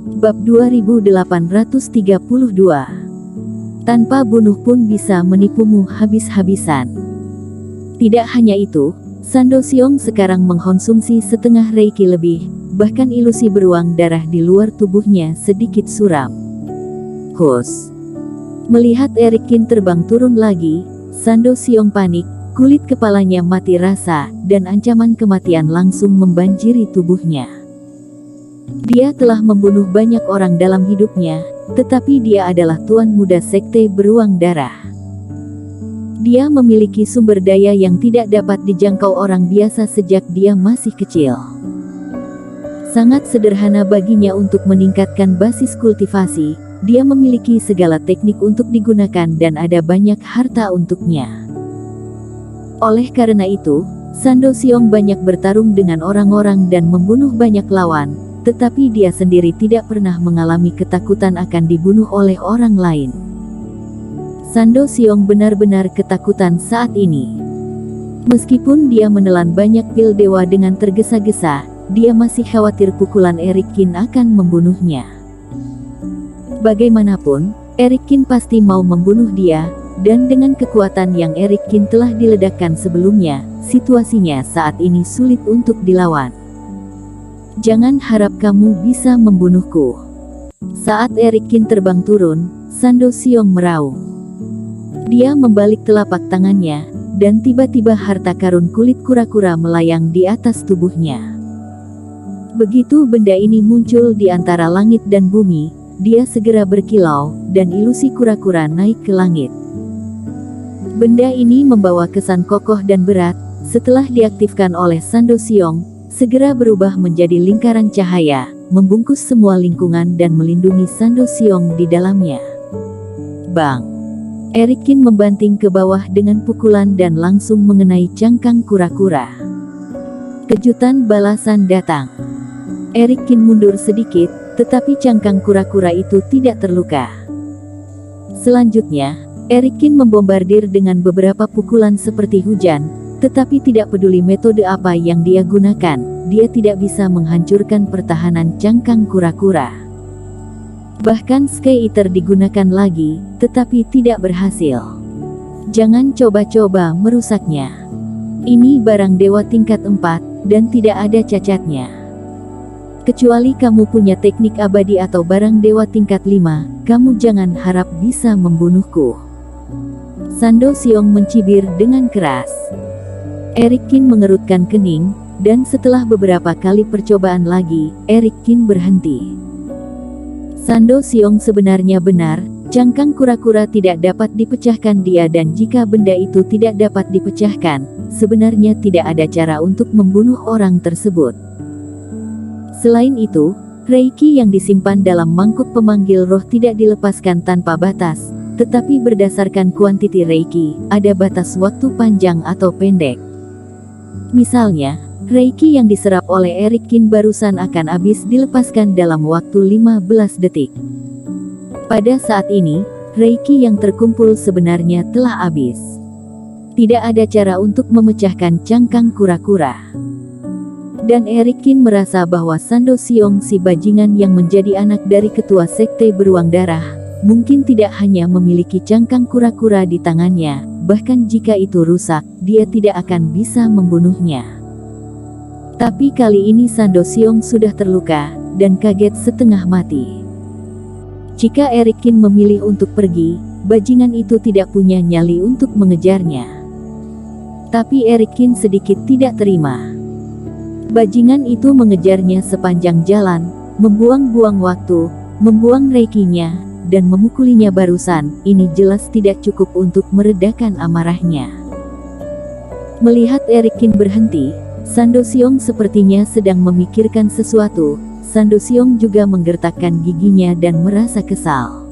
Bab 2832. Tanpa bunuh pun bisa menipumu habis-habisan. Tidak hanya itu, Sando Siong sekarang mengkonsumsi setengah reiki lebih, bahkan ilusi beruang darah di luar tubuhnya sedikit suram. Hus. Melihat Eric Kin terbang turun lagi, Sando Siong panik, kulit kepalanya mati rasa, dan ancaman kematian langsung membanjiri tubuhnya. Dia telah membunuh banyak orang dalam hidupnya, tetapi dia adalah tuan muda sekte beruang darah. Dia memiliki sumber daya yang tidak dapat dijangkau orang biasa sejak dia masih kecil. Sangat sederhana baginya untuk meningkatkan basis kultivasi, dia memiliki segala teknik untuk digunakan dan ada banyak harta untuknya. Oleh karena itu, Sando Siong banyak bertarung dengan orang-orang dan membunuh banyak lawan, tetapi dia sendiri tidak pernah mengalami ketakutan akan dibunuh oleh orang lain. Sando Siong benar-benar ketakutan saat ini. Meskipun dia menelan banyak pil dewa dengan tergesa-gesa, dia masih khawatir pukulan Eric Kin akan membunuhnya. Bagaimanapun, Eric Kin pasti mau membunuh dia, dan dengan kekuatan yang Eric Kin telah diledakkan sebelumnya, situasinya saat ini sulit untuk dilawan. Jangan harap kamu bisa membunuhku. Saat Eric Kin terbang turun, Sando Siong meraung. Dia membalik telapak tangannya, dan tiba-tiba harta karun kulit kura-kura melayang di atas tubuhnya. Begitu benda ini muncul di antara langit dan bumi, dia segera berkilau, dan ilusi kura-kura naik ke langit. Benda ini membawa kesan kokoh dan berat. Setelah diaktifkan oleh Sando Siong, segera berubah menjadi lingkaran cahaya, membungkus semua lingkungan dan melindungi Sando Siong di dalamnya. Bang! Eric Kin membanting ke bawah dengan pukulan dan langsung mengenai cangkang kura-kura. Kejutan balasan datang. Eric Kin mundur sedikit, tetapi cangkang kura-kura itu tidak terluka. Selanjutnya, Eric Kin membombardir dengan beberapa pukulan seperti hujan, tetapi tidak peduli metode apa yang dia gunakan, dia tidak bisa menghancurkan pertahanan cangkang kura-kura. Bahkan Sky Eater digunakan lagi, tetapi tidak berhasil. Jangan coba-coba merusaknya. Ini barang dewa tingkat 4, dan tidak ada cacatnya. Kecuali kamu punya teknik abadi atau barang dewa tingkat 5, kamu jangan harap bisa membunuhku. Sando Siong mencibir dengan keras. Eric Kin mengerutkan kening, dan setelah beberapa kali percobaan lagi, Eric Kin berhenti. Sando Siong sebenarnya benar, cangkang kura-kura tidak dapat dipecahkan dia, dan jika benda itu tidak dapat dipecahkan, sebenarnya tidak ada cara untuk membunuh orang tersebut. Selain itu, reiki yang disimpan dalam mangkuk pemanggil roh tidak dilepaskan tanpa batas, tetapi berdasarkan kuantiti reiki, ada batas waktu panjang atau pendek. Misalnya, reiki yang diserap oleh Eric Kin barusan akan habis dilepaskan dalam waktu 15 detik. Pada saat ini, reiki yang terkumpul sebenarnya telah habis. Tidak ada cara untuk memecahkan cangkang kura-kura. Dan Eric Kin merasa bahwa Sando Siong si bajingan yang menjadi anak dari ketua sekte beruang darah, mungkin tidak hanya memiliki cangkang kura-kura di tangannya, bahkan jika itu rusak, dia tidak akan bisa membunuhnya. Tapi kali ini Sando Siong sudah terluka, dan kaget setengah mati. Jika Eric Kin memilih untuk pergi, bajingan itu tidak punya nyali untuk mengejarnya. Tapi Eric Kin sedikit tidak terima. Bajingan itu mengejarnya sepanjang jalan, membuang-buang waktu, membuang reikinya, dan memukulinya barusan. Ini jelas tidak cukup untuk meredakan amarahnya. Melihat Eric Kin berhenti, Sando Siong sepertinya sedang memikirkan sesuatu. Sando Siong juga menggertakkan giginya dan merasa kesal.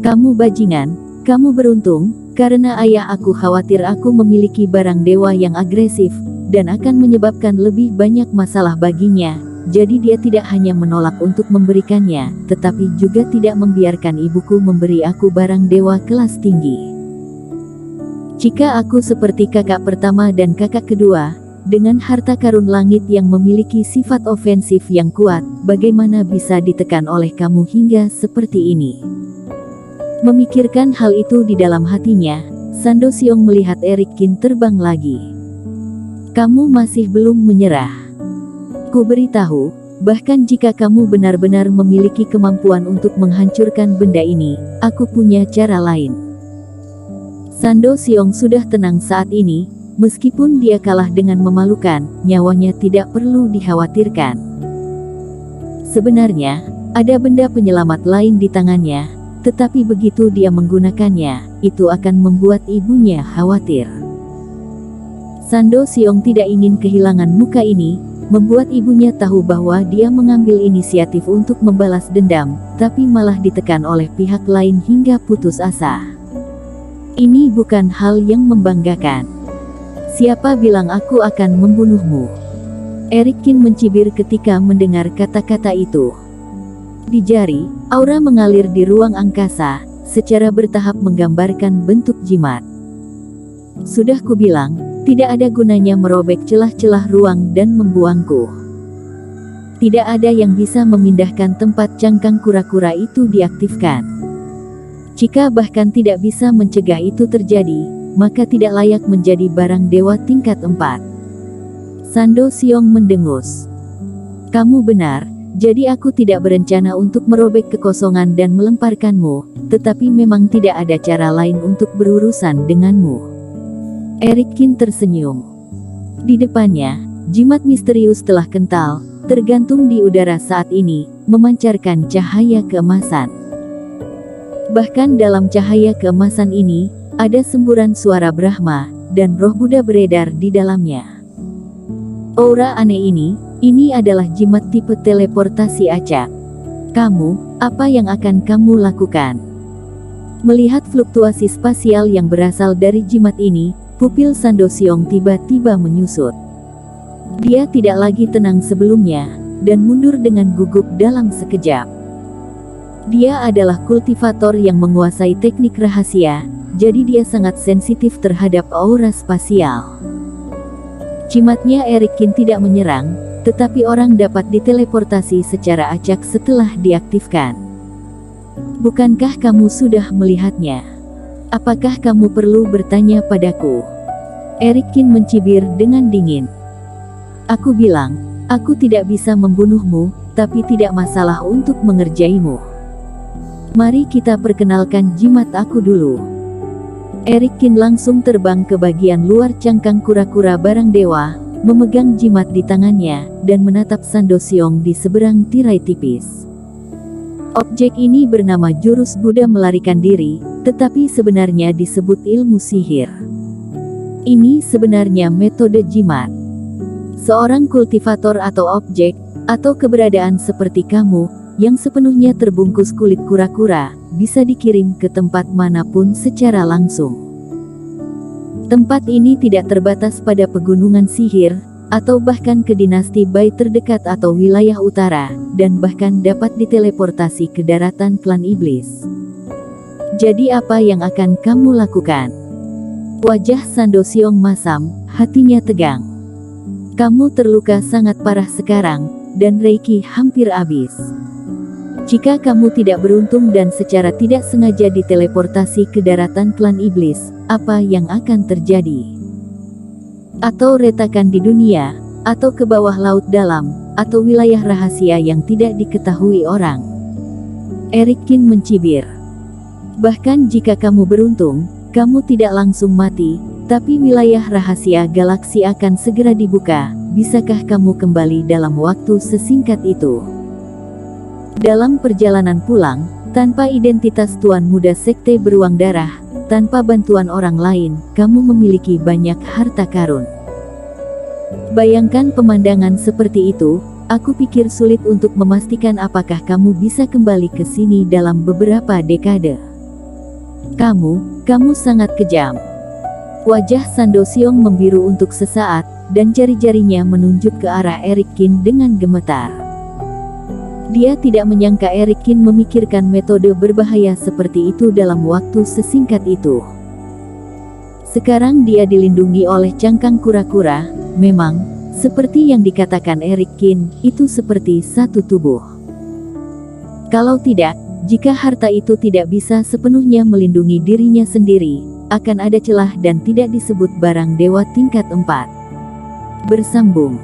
Kamu bajingan, kamu beruntung, karena ayah aku khawatir aku memiliki barang dewa yang agresif, dan akan menyebabkan lebih banyak masalah baginya. Jadi dia tidak hanya menolak untuk memberikannya, tetapi juga tidak membiarkan ibuku memberi aku barang dewa kelas tinggi. Jika aku seperti kakak pertama dan kakak kedua, dengan harta karun langit yang memiliki sifat ofensif yang kuat, bagaimana bisa ditekan oleh kamu hingga seperti ini? Memikirkan hal itu di dalam hatinya, Sando Siong melihat Erik Kin terbang lagi. Kamu masih belum menyerah. Ku beritahu, bahkan jika kamu benar-benar memiliki kemampuan untuk menghancurkan benda ini, aku punya cara lain. Sando Siong sudah tenang saat ini. Meskipun dia kalah dengan memalukan, nyawanya tidak perlu dikhawatirkan. Sebenarnya, ada benda penyelamat lain di tangannya, tetapi begitu dia menggunakannya, itu akan membuat ibunya khawatir. Sando Siong tidak ingin kehilangan muka ini, membuat ibunya tahu bahwa dia mengambil inisiatif untuk membalas dendam, tapi malah ditekan oleh pihak lain hingga putus asa. Ini bukan hal yang membanggakan. Siapa bilang aku akan membunuhmu? Erik Kin mencibir ketika mendengar kata-kata itu. Di jari, aura mengalir di ruang angkasa, secara bertahap menggambarkan bentuk jimat. Sudah kubilang, tidak ada gunanya merobek celah-celah ruang dan membuangku. Tidak ada yang bisa memindahkan tempat cangkang kura-kura itu diaktifkan. Jika bahkan tidak bisa mencegah itu terjadi, maka tidak layak menjadi barang dewa tingkat 4. Sando Siong mendengus. Kamu benar, jadi aku tidak berencana untuk merobek kekosongan dan melemparkanmu, tetapi memang tidak ada cara lain untuk berurusan denganmu. Erik Kin tersenyum. Di depannya, jimat misterius telah kental, tergantung di udara saat ini, memancarkan cahaya keemasan. Bahkan dalam cahaya keemasan ini, ada semburan suara Brahma, dan roh Buddha beredar di dalamnya. Aura aneh ini adalah jimat tipe teleportasi acak. Kamu, apa yang akan kamu lakukan? Melihat fluktuasi spasial yang berasal dari jimat ini, pupil Sando Siong tiba-tiba menyusut. Dia tidak lagi tenang sebelumnya, dan mundur dengan gugup dalam sekejap. Dia adalah kultivator yang menguasai teknik rahasia, jadi dia sangat sensitif terhadap aura spasial. Jimatnya Erik Kin tidak menyerang, tetapi orang dapat diteleportasi secara acak setelah diaktifkan. Bukankah kamu sudah melihatnya? Apakah kamu perlu bertanya padaku? Erik Kin mencibir dengan dingin. Aku bilang, aku tidak bisa membunuhmu, tapi tidak masalah untuk mengerjaimu. Mari kita perkenalkan jimat aku dulu. Erik Kin langsung terbang ke bagian luar cangkang kura-kura barang dewa, memegang jimat di tangannya, dan menatap Sando Siong di seberang tirai tipis. Objek ini bernama jurus Buddha melarikan diri, tetapi sebenarnya disebut ilmu sihir. Ini sebenarnya metode jimat. Seorang kultivator atau objek, atau keberadaan seperti kamu, yang sepenuhnya terbungkus kulit kura-kura, bisa dikirim ke tempat manapun secara langsung. Tempat ini tidak terbatas pada pegunungan sihir, atau bahkan ke dinasti Bai terdekat atau wilayah utara, dan bahkan dapat diteleportasi ke daratan klan iblis. Jadi apa yang akan kamu lakukan? Wajah Sando Siong masam, hatinya tegang. Kamu terluka sangat parah sekarang, dan Reiki hampir habis. Jika kamu tidak beruntung dan secara tidak sengaja diteleportasi ke daratan klan iblis, apa yang akan terjadi? Atau retakan di dunia, atau ke bawah laut dalam, atau wilayah rahasia yang tidak diketahui orang. Erik Kin mencibir. Bahkan jika kamu beruntung, kamu tidak langsung mati, tapi wilayah rahasia galaksi akan segera dibuka. Bisakah kamu kembali dalam waktu sesingkat itu? Dalam perjalanan pulang, tanpa identitas tuan muda sekte beruang darah, tanpa bantuan orang lain, kamu memiliki banyak harta karun. Bayangkan pemandangan seperti itu, aku pikir sulit untuk memastikan apakah kamu bisa kembali ke sini dalam beberapa dekade. Kamu sangat kejam. Wajah Sando Siong membiru untuk sesaat, dan jari-jarinya menunjuk ke arah Erik Kin dengan gemetar. Dia tidak menyangka Erik Kin memikirkan metode berbahaya seperti itu dalam waktu sesingkat itu. Sekarang dia dilindungi oleh cangkang kura-kura. Memang, seperti yang dikatakan Eric Kin, itu seperti satu tubuh. Kalau tidak, jika harta itu tidak bisa sepenuhnya melindungi dirinya sendiri, akan ada celah dan tidak disebut barang dewa tingkat 4. Bersambung.